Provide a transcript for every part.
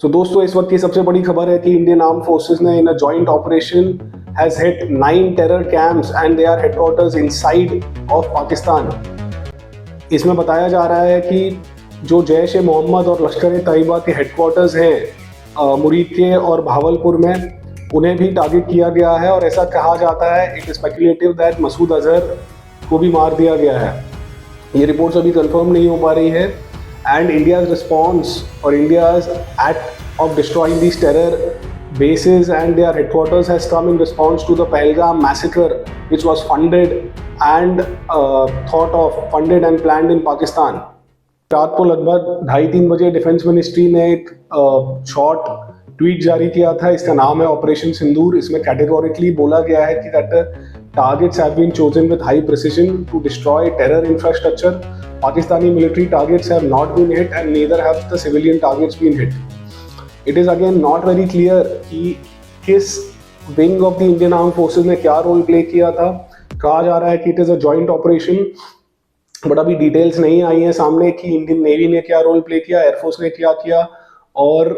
तो दोस्तों इस वक्त की सबसे बड़ी खबर है कि इंडियन आर्म फोर्सेस ने in a joint operation has hit 9 terror camps and they are headquarters inside of Pakistan. इसमें बताया जा रहा है कि जो जैश ए मोहम्मद और लश्कर ए तैयबा के हेडक्वार्टर्स हैं मुरीद के और भावलपुर में, उन्हें भी टारगेट किया गया है और ऐसा कहा जाता है, it is speculative that Masood Azhar को भी मार दिया गया है। ये रिपोर्ट्स अभी कंफर्म नहीं हो पा रही है। And India's response or India's act of destroying these terror bases and their headquarters has come in response to the Pahalgam massacre, which was funded and funded and planned in Pakistan. रात को लगभग 2:30-3 बजे defence ministry ने एक short tweet जारी किया था। इसका नाम है ऑपरेशन सिंदूर। इसमें कैटेगोरिकली बोला गया है कि that targets have been chosen with high precision to destroy terror infrastructure. Pakistani military targets have not been hit and neither have the civilian targets been hit. It is again not very clear कि किस wing of the Indian Armed Forces ने क्या role play किया था। कहा जा रहा है कि it is a joint operation, but अभी डिटेल्स नहीं आई हैं सामने कि इंडियन नेवी ने क्या रोल प्ले किया, एयरफोर्स ने क्या किया और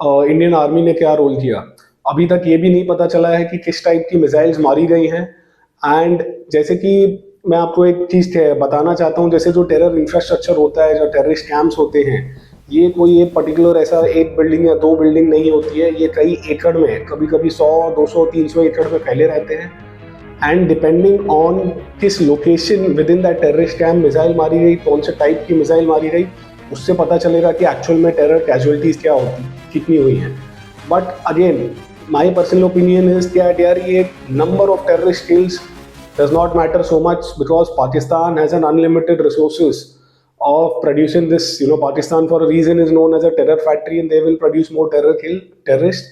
इंडियन आर्मी ने क्या रोल किया। अभी तक ये भी नहीं पता चला है कि किस टाइप की मिसाइल्स मारी गई हैं। एंड जैसे कि मैं आपको एक चीज़ बताना चाहता हूँ, जैसे जो टेरर इंफ्रास्ट्रक्चर होता है, जो टेररिस्ट कैंप्स होते हैं, ये कोई एक पर्टिकुलर ऐसा एक बिल्डिंग या 2 बिल्डिंग नहीं होती है। ये कई एकड़ में, कभी कभी 100, 200, 300 एकड़ में फैले रहते हैं। एंड डिपेंडिंग ऑन किस location with in that terrorist camp missile मारी गई, कौन से टाइप की मिसाइल मारी गई, उससे पता चलेगा कि एक्चुअल में टेरर कैजुअलिटीज़ क्या होती, कितनी हुई हैं। But again my personal opinion is that यार ये number of terrorist kills does not matter so much because Pakistan has an unlimited resources of producing this. Pakistan for a reason is known as a terror factory and they will produce more terrorists.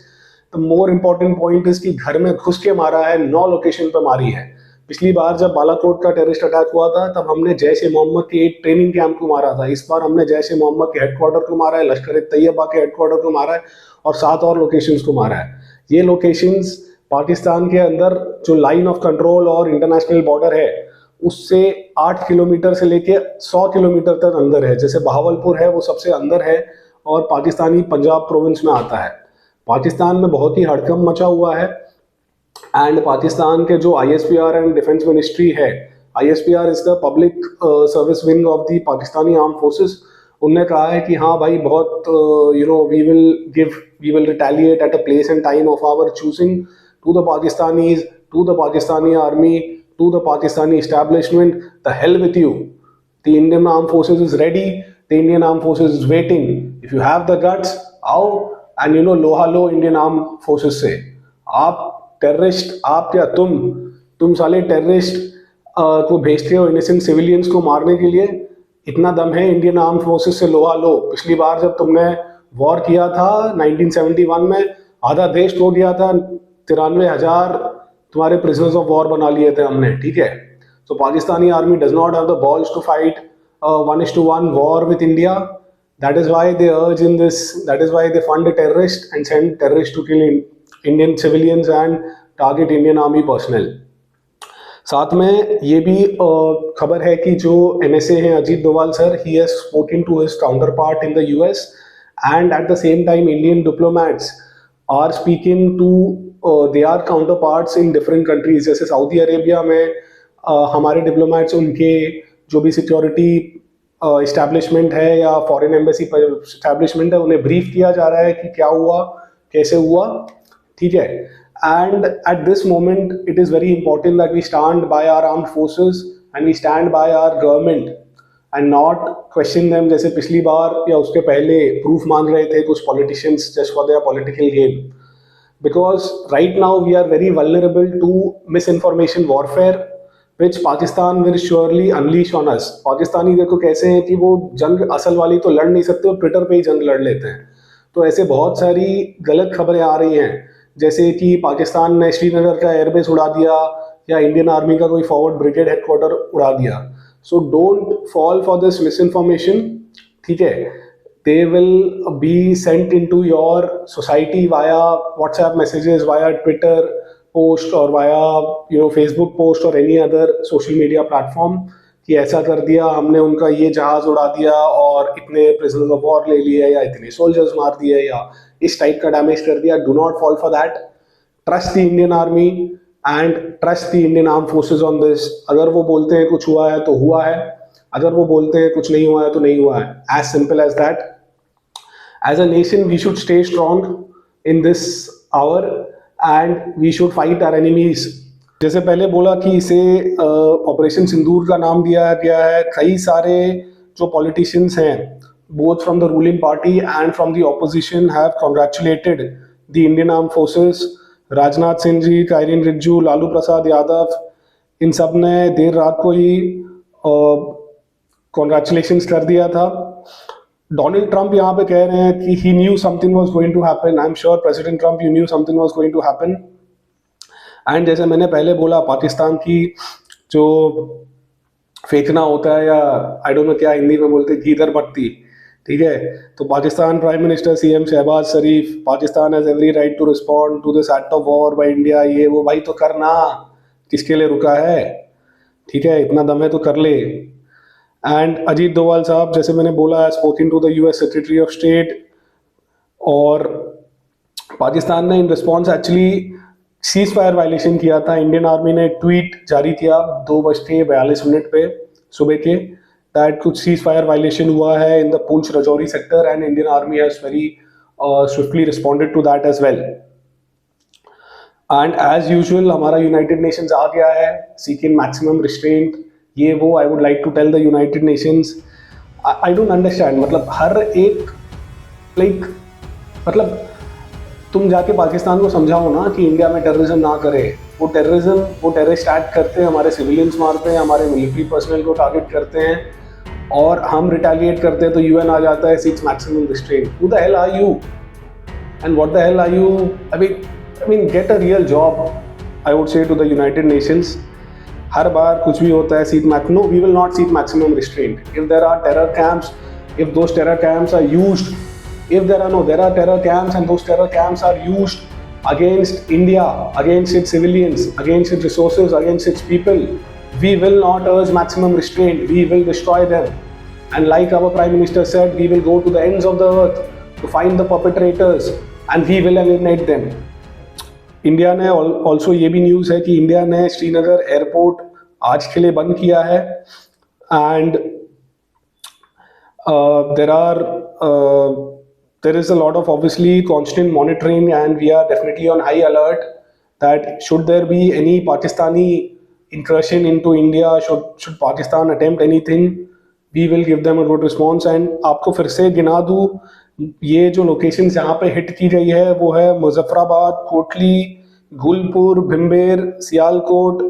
The more important point is कि घर में घुस के मारा है, 9 location पे मारी है। पिछली बार जब बालाकोट का टेररिस्ट अटैक हुआ था तब हमने जैश ए मोहम्मद के एक ट्रेनिंग कैंप को मारा था। इस बार हमने जैश ए मोहम्मद के हेडक्वार्टर को मारा है, लश्कर ए तैयबा के हेडक्वार्टर को मारा है और 7 और लोकेशंस को मारा है। ये लोकेशंस पाकिस्तान के अंदर जो लाइन ऑफ कंट्रोल और इंटरनेशनल बॉर्डर है उससे 8 किलोमीटर से लेके 100 किलोमीटर तक अंदर है। जैसे बहावलपुर है वो सबसे अंदर है और पाकिस्तानी पंजाब प्रोविंस में आता है। पाकिस्तान में बहुत ही हड़कंप मचा हुआ है। एंड पाकिस्तान के जो ISPR एंड डिफेंस मिनिस्ट्री है, ISPR is the public service wing of the Pakistani arm forces, उनने कहा है कि हाँ भाई बहुत we will retaliate at a place and time of our choosing to the Pakistanis, to the Pakistani army, to the Pakistani establishment. The hell with you. The Indian Armed Forces is ready. The Indian Armed Forces is waiting. If you have the guts, आओ and लोहा लो Indian Armed Forces से। आप terrorist, आप क्या तुम साले terrorist को भेजते हो इनोसेंट सिविलियंस को मारने के लिए। इतना दम है इंडियन आर्म फोर्सेस से, लोहा लो। पिछली बार जब तुमने वॉर किया था 1971 में, आधा देश तोड़ दिया था, 93,000 तुम्हारे प्रिजनर्स ऑफ वॉर बना लिए थे हमने, ठीक है। So Pakistani army does not have the balls to fight 1:1 war with India. That is why they urge in this, that is why they fund terrorist and send terrorist to kill Indian civilians and target Indian army personnel. साथ में ये भी खबर है कि जो NSA हैं Ajit Doval sir, he has spoken to his counterpart in the US and at the same time Indian diplomats are speaking to their counterparts in different countries। जैसे सऊदी अरेबिया में हमारे डिप्लोमेट्स उनके जो भी सिक्योरिटी इस्टेब्लिशमेंट है या foreign embassy establishment है, उन्हें ब्रीफ किया जा रहा है कि क्या हुआ, कैसे हुआ, ठीक है। And at this moment it is very important that we stand by our armed forces and we stand by our government and not question them, जैसे पिछली बार या उसके पहले प्रूफ मांग रहे थे कुछ politicians just for their political game. Because right now we are very vulnerable to misinformation warfare, which Pakistan will surely unleash on us। Pakistani देखो कैसे हैं कि वो जंग असल वाली तो लड़ नहीं सकते और ट्विटर पे ही जंग लड़ लेते हैं। तो ऐसे बहुत सारी गलत खबरें आ रही हैं, जैसे कि पाकिस्तान ने श्रीनगर का एयरबेस उड़ा दिया या इंडियन आर्मी का कोई फॉरवर्ड ब्रिगेड हेडक्वार्टर उड़ा दिया। So don't fall for this misinformation, ठीक है। They will be sent into your society via WhatsApp messages, via Twitter post or via Facebook post or any other social media platform. कि ऐसा कर दिया हमने, उनका ये जहाज उड़ा दिया और इतने प्रिजनर्स ऑफ वॉर ले लिए या इतने सोल्जर्स मार दिए या इस टाइप का डैमेज कर दिया. Do not fall for that. Trust the Indian army and trust the Indian arm forces on this. अगर वो बोलते हैं कुछ हुआ है तो हुआ है, अगर वो बोलते हैं कुछ नहीं हुआ है तो नहीं हुआ है. As simple as that. As a nation we should stay strong in this hour and we should fight our enemies. जैसे पहले बोला कि इसे ऑपरेशन सिंदूर का नाम दिया गया है. कई सारे जो पॉलिटिशियंस हैं both from the ruling party and from the opposition have congratulated the Indian Armed Forces. Rajnath Singh ji, कायरिन Rijju, Lalu Prasad Yadav, इन सब ने देर रात को ही कॉन्ग्रेचुलेशंस कर दिया था. डोनाल्ड ट्रंप यहाँ पे कह रहे हैं कि he knew something was going to happen. I'm sure President Trump, you knew something was going to happen. And जैसे मैंने पहले बोला, पाकिस्तान की जो फेंकना होता है, या आई डोंट नो क्या हिंदी में बोलते, गीदर बत्ती, ठीक है. तो Pakistan prime minister CM Shahbaz Sharif, Pakistan has every right to respond to this act of war by India. ये वो भाई तो करना, किसके लिए रुका है, ठीक है, इतना दम है तो कर ले. एंड अजीत डोवाल साहब, जैसे मैंने बोला, spoken to the US secretary of state. और पाकिस्तान ने in response actually ceasefire violation किया था. इंडियन आर्मी ने एक ट्वीट जारी किया 2:42 पे सुबह के, दैट कुछ सीज फायर वायलेशन हुआ है in the Poonch Rajouri sector and Indian army has very swiftly responded to that as well. And as usual हमारा यूनाइटेड नेशंस आ गया है सीकिंग मैक्सिमम रिस्ट्रेंट, ये वो. I would like to tell the United Nations, I don't understand, मतलब हर एक मतलब तुम जाके पाकिस्तान को समझाओ ना कि इंडिया में टेररिज्म ना करे. वो टेररिस्ट एक्ट करते हैं, हमारे सिविलियंस मारते हैं, हमारे मिलिट्री पर्सनल को टारगेट करते हैं, और हम रिटेलिएट करते हैं तो यूएन आ जाता है, seeks maximum restraint. Who the hell are you and what the hell are you? I mean get a real job, I would say to the United Nations. हर बार कुछ भी होता है seek no, we will not seek maximum restraint. If there are terror camps, if those terror camps are used, if there are terror camps and those terror camps are used against India, against its civilians, against its resources, against its people, we will not urge maximum restraint. We will destroy them. And like our Prime Minister said, we will go to the ends of the earth to find the perpetrators and we will eliminate them. India ने also ये भी news है कि India ने Srinagar airport आज के लिए बंद किया है. and there is a lot of obviously constant monitoring and we are definitely on high alert that should there be any Pakistani incursion into India, should Pakistan attempt anything, we will give them a good response. And आपको फिर से गिना दूँ, ये जो locations यहाँ पे hit की गई है वो है मुजफ्फराबाद, कोटली, गुलपुर, भिम्बेर, सियालकोट,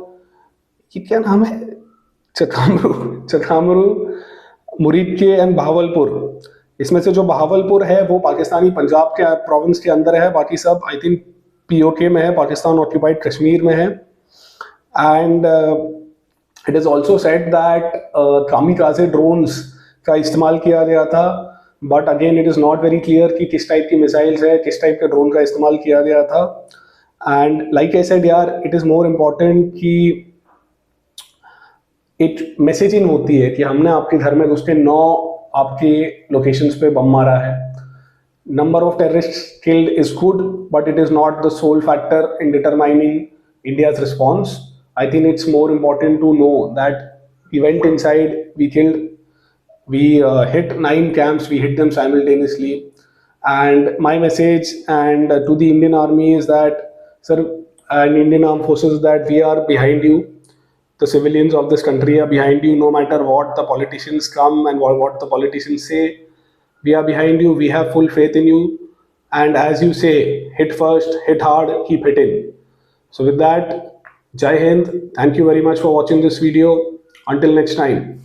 ये क्या नाम है, चकामरू, मुरीदके एंड बहावलपुर. इसमें से जो बहावलपुर है वो पाकिस्तानी पंजाब के प्रोविंस के अंदर है, बाकी सब आई थिंक पीओके में है, पाकिस्तान ऑक्यूपाइड कश्मीर में है. And it is also said that kamikaze drones का इस्तेमाल किया गया था, but again it is not very clear कि किस टाइप की मिसाइल्स है, किस टाइप के ड्रोन का इस्तेमाल किया गया था. एंड लाइक आई सेड यार, इट इज़ मोर इम्पॉर्टेंट कि एक मैसेजिंग होती है कि हमने आपके घर में घुस के 9 आपके लोकेशंस पे बम मारा है. Number of terrorist killed is good, but it is not the sole factor in determining India's response. I think it's more important to know that we went inside, we killed, we hit 9 camps, we hit them simultaneously. And my message and to the Indian Army is that, sir, and Indian Armed Forces, that we are behind you. The civilians of this country are behind you, no matter what the politicians come and what the politicians say. We are behind you. We have full faith in you. And as you say, hit first, hit hard, keep hitting. So with that, Jai Hind. Thank you very much for watching this video. Until next time.